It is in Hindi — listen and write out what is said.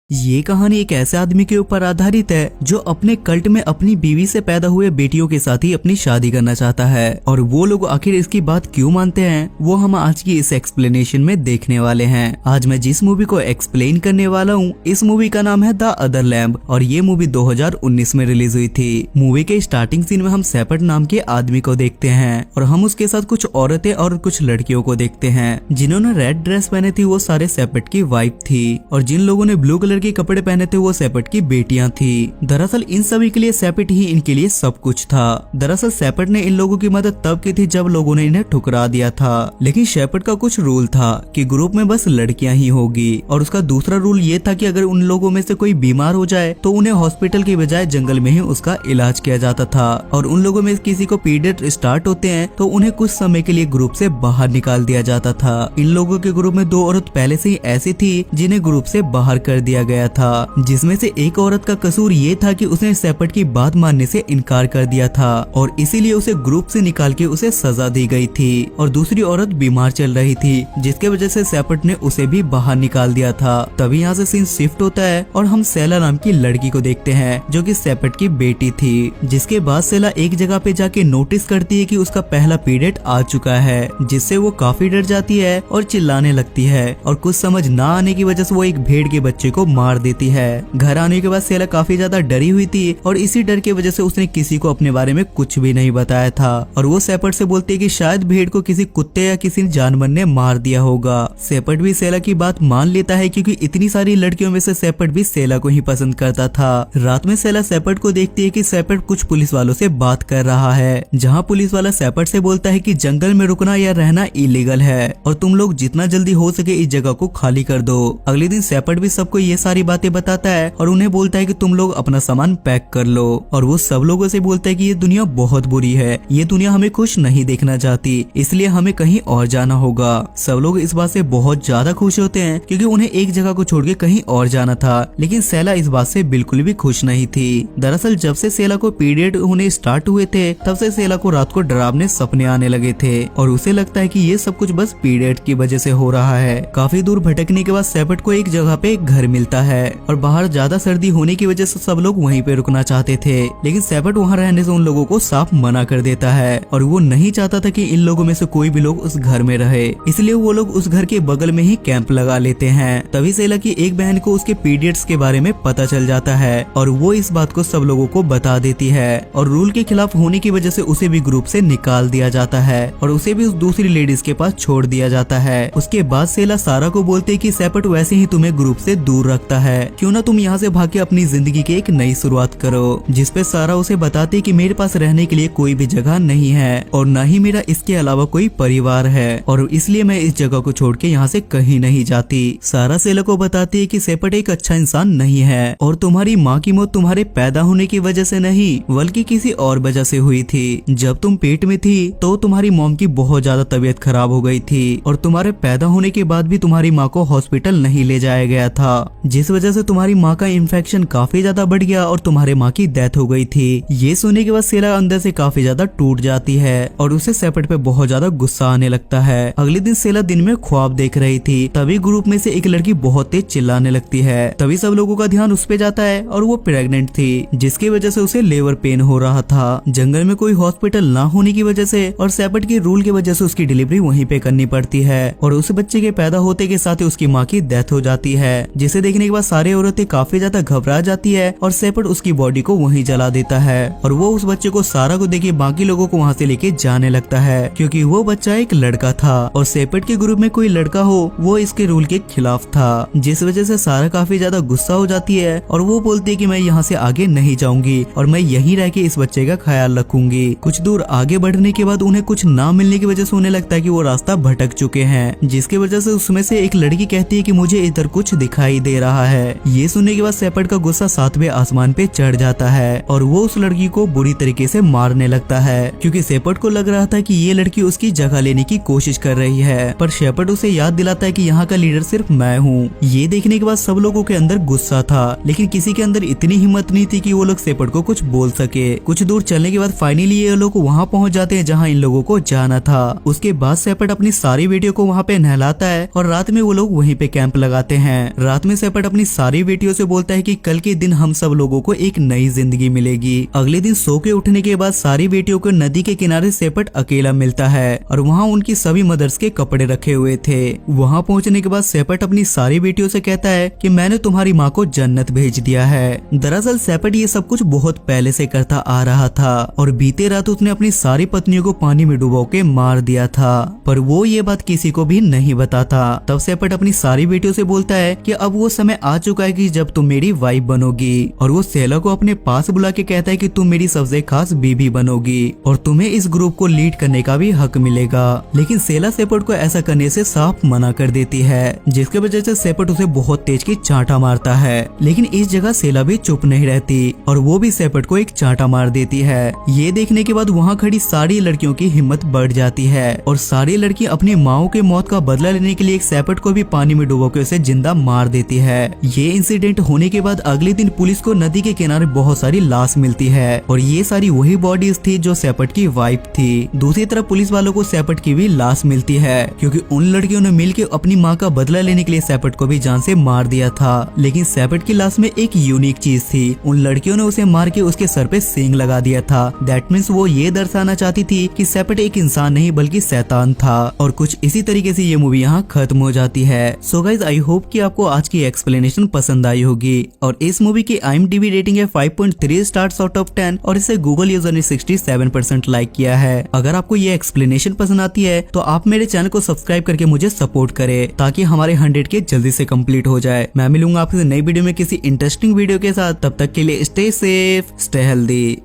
ये कहानी एक ऐसे आदमी के ऊपर आधारित है जो अपने कल्ट में अपनी बीवी से पैदा हुए बेटियों के साथ ही अपनी शादी करना चाहता है। और वो लोग आखिर इसकी बात क्यों मानते हैं वो हम आज की इस एक्सप्लेनेशन में देखने वाले हैं। आज मैं जिस मूवी को एक्सप्लेन करने वाला हूँ इस मूवी का नाम है द अदर लैम्ब और ये मूवी 2019 में रिलीज हुई थी। मूवी के स्टार्टिंग सीन में हम सेपर्ट नाम के आदमी को देखते हैं और हम उसके साथ कुछ औरतें और कुछ लड़कियों को देखते हैं। जिन्होंने रेड ड्रेस पहने थी वो सारे सेपर्ट की वाइफ थी और जिन लोगों ने ब्लू कलर के कपड़े पहने थे वो सेपर्ट की बेटियां थी। दरअसल इन सभी के लिए सेपर्ट ही इनके लिए सब कुछ था। दरअसल सेपर्ट ने इन लोगों की मदद तब की थी जब लोगों ने इन्हें ठुकरा दिया था, लेकिन सेपर्ट का कुछ रूल था कि ग्रुप में बस लड़कियां ही होगी और उसका दूसरा रूल ये था कि अगर उन लोगों में से कोई बीमार हो जाए तो उन्हें हॉस्पिटल के बजाय जंगल में ही उसका इलाज किया जाता था। और उन लोगों में किसी को पीरियड स्टार्ट होते हैं तो उन्हें कुछ समय के लिए ग्रुप से बाहर निकाल दिया जाता था। इन लोगों के ग्रुप में 2 औरत पहले से ही ऐसी थी जिन्हें ग्रुप से बाहर कर दिया गया था, जिसमें से एक औरत का कसूर ये था कि उसने सेपर्ट की बात मानने से इनकार कर दिया था और इसीलिए उसे ग्रुप से निकाल के उसे सजा दी गई थी। और दूसरी औरत बीमार चल रही थी जिसके वजह से सेपर्ट ने उसे भी बाहर निकाल दिया था। तभी यहाँ से सीन शिफ्ट होता है और हम सेला नाम की लड़की को देखते हैं जो कि सेपर्ट की बेटी थी। जिसके बाद सेला एक जगह पे जाके नोटिस करती है कि उसका पहला पीरियड आ चुका है, जिससे वो काफी डर जाती है और चिल्लाने लगती है और कुछ समझ ना आने की वजह से वो एक भेड़ के बच्चे को मार देती है। घर आने के बाद सेला काफी ज्यादा डरी हुई थी और इसी डर की वजह से उसने किसी को अपने बारे में कुछ भी नहीं बताया था। और वो सेपर्ट से बोलती है कि शायद भेड़ को किसी कुत्ते या किसी जानवर ने मार दिया होगा। सेपर्ट भी सेला की बात मान लेता है क्योंकि इतनी सारी लड़कियों में से सेपर्ट भी सेला को ही पसंद करता था। रात में सेला सेपर्ट को देखती है कि सेपर्ट कुछ पुलिस वालों से बात कर रहा है, जहाँ पुलिस वाला सेपर्ट से बोलता है कि जंगल में रुकना या रहना इलीगल है और तुम लोग जितना जल्दी हो सके इस जगह को खाली कर दो। अगले दिन सेपर्ट भी सबको ये सारी बातें बताता है और उन्हें बोलता है कि तुम लोग अपना सामान पैक कर लो। और वो सब लोगों से बोलता है कि ये दुनिया बहुत बुरी है, ये दुनिया हमें खुश नहीं देखना चाहती, इसलिए हमें कहीं और जाना होगा। सब लोग इस बात से बहुत ज्यादा खुश होते हैं क्योंकि उन्हें एक जगह को छोड़ के कहीं और जाना था, लेकिन सेला इस बात से बिल्कुल भी खुश नहीं थी। दरअसल जब से सेला को पीरियड होने स्टार्ट हुए थे तब से सेला को रात को डरावने सपने आने लगे थे और उसे लगता है कि ये सब कुछ बस पीरियड की वजह से हो रहा है। काफी दूर भटकने के बाद सेपर्ट को एक जगह पे एक घर मिलता है और बाहर ज्यादा सर्दी होने की वजह से सब लोग वहीं पे रुकना चाहते थे, लेकिन सेपर्ट वहाँ रहने से उन लोगों को साफ मना कर देता है और वो नहीं चाहता था कि इन लोगों में से कोई भी लोग उस घर में रहे, इसलिए वो लोग उस घर के बगल में ही कैंप लगा लेते हैं। तभी सेला की एक बहन को उसके पीरियड्स के बारे में पता चल जाता है और वो इस बात को सब लोगों को बता देती है और रूल के खिलाफ होने की वजह से उसे भी ग्रुप से निकाल दिया जाता है और उसे भी उस दूसरी लेडीज के पास छोड़ दिया जाता है। उसके बाद सेला सारा को बोलते है कि सेपर्ट वैसे ही तुम्हें ग्रुप से दूर रखता है, क्यों ना तुम यहाँ से भाग के अपनी जिंदगी की एक नई शुरुआत करो। जिसपे सारा उसे बताती कि मेरे पास रहने के लिए कोई भी जगह नहीं है और न ही मेरा इसके अलावा कोई परिवार है और इसलिए मैं इस जगह को छोड़ के यहाँ से कहीं नहीं जाती। सारा सेला को बताती है कि सेपर्ट एक अच्छा इंसान नहीं है और तुम्हारी माँ की मौत तुम्हारे पैदा होने की वजह से नहीं बल्कि किसी और वजह से हुई थी। जब तुम पेट में थी तो तुम्हारी मॉम की बहुत ज्यादा तबीयत खराब हो गई थी और तुम्हारे पैदा होने के बाद भी तुम्हारी माँ को हॉस्पिटल नहीं ले जाया गया था, जिस वजह से तुम्हारी माँ का इन्फेक्शन काफी ज्यादा बढ़ गया और तुम्हारे माँ की डेथ हो गई थी। ये सुनने के बाद सेला अंदर से काफी ज्यादा टूट जाती है और उसे सेपर्ट पे बहुत ज्यादा गुस्सा आने लगता है। अगले दिन सेला दिन में ख्वाब देख रही थी, तभी ग्रुप में से एक लड़की बहुत तेज चिल्लाने लगती है। तभी सब लोगों का ध्यान उस पे जाता है और वो प्रेग्नेंट थी, जिसकी वजह से उसे लेबर पेन हो रहा था। जंगल में कोई हॉस्पिटल ना होने की वजह से और सेपर्ट के रूल की वजह से उसकी डिलीवरी वहीं पे करनी पड़ती है और उस बच्चे के पैदा होते के साथ ही उसकी माँ की डेथ हो जाती है, जिसे देखने के बाद सारी औरतें काफी ज्यादा घबरा जाती है और सेपर्ट उसकी बॉडी को वहीं जला देता है और वो उस बच्चे को सारा को देखे बाकी लोगों को वहाँ से लेके जाने लगता है क्योंकि वो बच्चा एक लड़का था और सेपर्ट के ग्रुप में कोई लड़का हो वो इसके रूल के खिलाफ था, जिस वजह से सारा काफी ज्यादा गुस्सा हो जाती है और वो बोलती है कि मैं यहाँ से आगे नहीं जाऊंगी और मैं यहीं रह के इस बच्चे का ख्याल रखूंगी। कुछ दूर आगे बढ़ने के बाद उन्हें कुछ ना मिलने की वजह से उन्हें लगता है कि वो रास्ता भटक चुके हैं, जिसकी वजह से उसमें से एक लड़की कहती है कि मुझे इधर कुछ दिखाई दे रहा है। ये सुनने के बाद सेपर्ट का गुस्सा 7वें आसमान पे चढ़ जाता है और वो उस लड़की को बुरी तरीके से मारने लगता है क्योंकि सेपर्ट को लग रहा था कि ये लड़की उसकी जगह लेने की कोशिश कर रही है, पर शेपर्ड उसे याद दिलाता है कि यहाँ का लीडर सिर्फ मैं हूँ। ये देखने के बाद सब लोगों के अंदर गुस्सा था, लेकिन किसी के अंदर इतनी हिम्मत नहीं थी कि वो लोग शेपर्ड को कुछ बोल सके। कुछ दूर चलने के बाद फाइनली ये लोग वहाँ पहुँच जाते हैं जहाँ इन लोगों को जाना था। उसके बाद शेपर्ड अपनी सारी बेटियों को वहाँ पे नहलाता है और रात में वो लोग वहीं पे कैंप लगाते हैं। रात में शेपर्ड सेपट अपनी सारी बेटियों से बोलता है कि कल के दिन हम सब लोगों को एक नई जिंदगी मिलेगी। अगले दिन सो के उठने के बाद सारी बेटियों को नदी के किनारे सेपट अकेला मिलता है और वहाँ उनकी सभी मदर्स के कपड़े रखे हुए थे। वहाँ पहुँचने के बाद सेपट अपनी सारी बेटियों से कहता है कि मैंने तुम्हारी माँ को जन्नत भेज दिया है। दरअसल सेपट ये सब कुछ बहुत पहले से करता आ रहा था और बीते रात उसने अपनी सारी पत्नियों को पानी में डुबो के मार दिया था, पर वो ये बात किसी को भी नहीं बताता। तब सेपट अपनी सारी बेटियों से बोलता है कि अब वो समय आ चुका है कि जब तुम मेरी वाइफ बनोगी, और वो सेला को अपने पास बुला के कहता है कि तुम मेरी सबसे खास बीबी बनोगी और तुम्हें इस ग्रुप को लीड करने का भी हक मिलेगा। लेकिन सेला सेपट को ऐसा करने से साफ मना कर देती है, जिसके वजह से सेपट उसे बहुत तेज की चांटा मारता है। लेकिन इस जगह सेला भी चुप नहीं रहती और वो भी सेपट को एक चांटा मार देती है। ये देखने के बाद वहाँ खड़ी सारी लड़कियों की हिम्मत बढ़ जाती है और सारी लड़की अपनी माओ के मौत का बदला लेने के लिए एक सेपट को भी पानी में डुबो के उसे जिंदा मार देती है। ये इंसिडेंट होने के बाद अगले दिन पुलिस को नदी के किनारे बहुत सारी लाश मिलती है और ये सारी वही बॉडीज थी जो सेपट की वाइफ थी। दूसरी तरफ पुलिस वालों को सेपट की भी लाश मिलती है, क्योंकि उन लड़कियों ने मिलकर अपनी माँ का बदला लेने के लिए सेपट को भी जान से मार दिया था। लेकिन सेपट की लाश में एक यूनिक चीज थी, उन लड़कियों ने उसे मार के उसके सर पे सींग लगा दिया था। दैट मीन्स वो ये दर्शाना चाहती थी कि सेपट एक इंसान नहीं बल्कि शैतान था। और कुछ इसी तरीके से ये मूवी यहाँ खत्म हो जाती है। सो गाइज आई होप कि आपको आज की एक्सप्लेनेशन पसंद आई होगी। और इस मूवी की IMDb रेटिंग है 5.3 स्टार्स आउट ऑफ 10 और इसे गूगल यूजर ने 67% लाइक किया है। अगर आपको ये एक्सप्लेनेशन पसंद आती है तो आप मेरे चैनल को सब्सक्राइब करके मुझे सपोर्ट करें, ताकि हमारे 100 के जल्दी से कंप्लीट हो जाए। मैं मिलूंगा आपसे नई वीडियो में किसी इंटरेस्टिंग वीडियो के साथ। तब तक के लिए स्टे सेफ, स्टे हेल्दी।